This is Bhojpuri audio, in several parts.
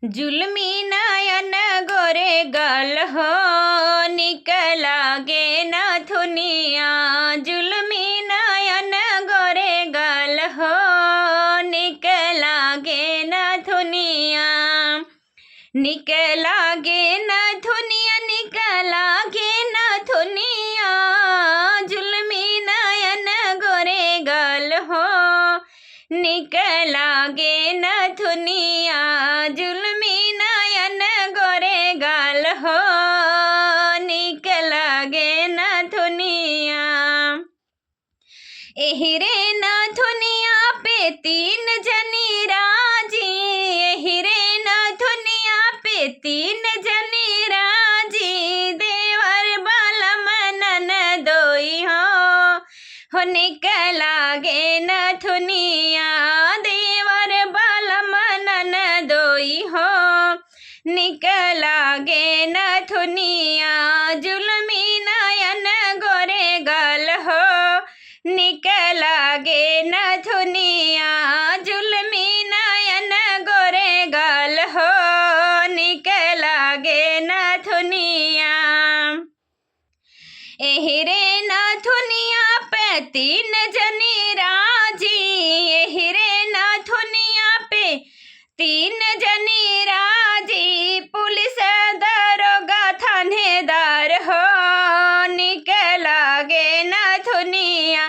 जुल्मी नयन गोरे गाल हो, निक लागे नथुनिया। जुल्मी नयन गोरे गाल हो, निक लागे नथुनिया। निक लागे नथुनिया, निक लागे नथुनिया। जुल्मी नयन गोरे गाल हो, निक लागे नथुनिया। जुल्मी नयन गोरे गाल हो, निक लागे नथुनिया। एहिरे नथुनिया पे तीन जनी राजी। एहिरे नथुनिया पे तीन जनी राजी। देवर बालम ननदोई हो निक लागे नथुनिया। देवर बालम ननदोई हो, निक लागे नथुनिया। जुल्मी नयन गोरे गाल हो, निक लागे नथुनिया। जुल्मी नयन गोरे गाल हो, निक लागे नथुनिया। एहिरे नथुनिया पे तीन जनी राजी। एहिरे नथुनिया पे तीन जनी राजी। पुलिस दरोगा थानेदार हो, निक लागे नथुनिया।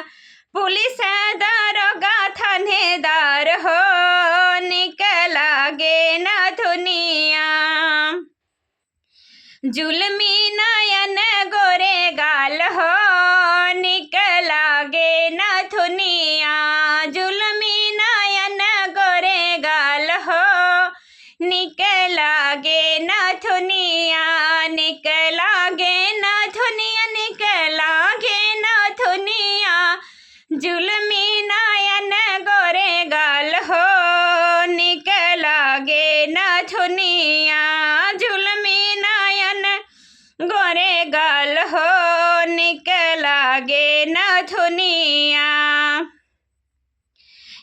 पुलिस दरोगा थानेदार हो, निक लागे नथुनिया। जुल्मी नयन गोरे गाल हो, निक लागे नथुनिया। जुल्मी नयन गोरे गाल हो, निक लागे नथुनिया। निक लागे नथुनिया, निक लागे नथुनिया। जुल्मी नयन गोरे गाल हो, निक लागे नथुनिया। जुल्मी नयन गोरे गाल हो, निक लागे नथुनिया।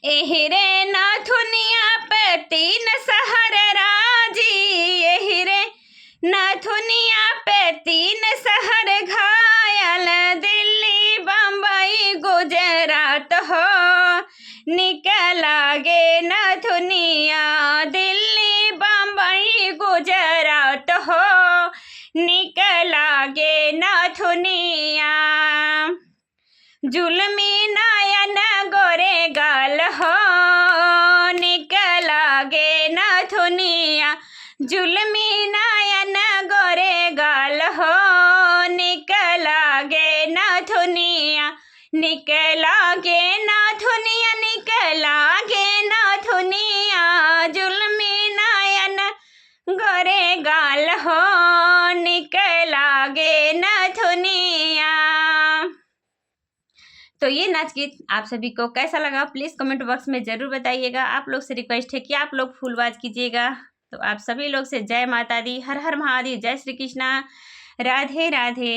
एहिरे नथुनिया पे तीन शहर राजी। एहिरे नथुनिया पे तीन शहर घायल। दिल्ली बम्बई गुजरात हो, निक लागे नथुनिया। दिल्ली बम्बई गुजरात हो, निक लागे नथुनिया। जुल्मी नयन गोरे गाल हो, निक लागे नथुनिया। जुल्मी नयन गोरे गाल हो, निक लागे नथुनिया। निक लागे नथुनिया, निक लागे नथुनिया। जुल्मी नयन गोरे गाल हो, निक लागे नथुनिया। तो ये नाच गीत आप सभी को कैसा लगा प्लीज़ कमेंट बॉक्स में ज़रूर बताइएगा। आप लोग से रिक्वेस्ट है कि आप लोग फुलबाज कीजिएगा। तो आप सभी लोग से जय माता दी, हर हर महादेव, जय श्री कृष्णा, राधे राधे।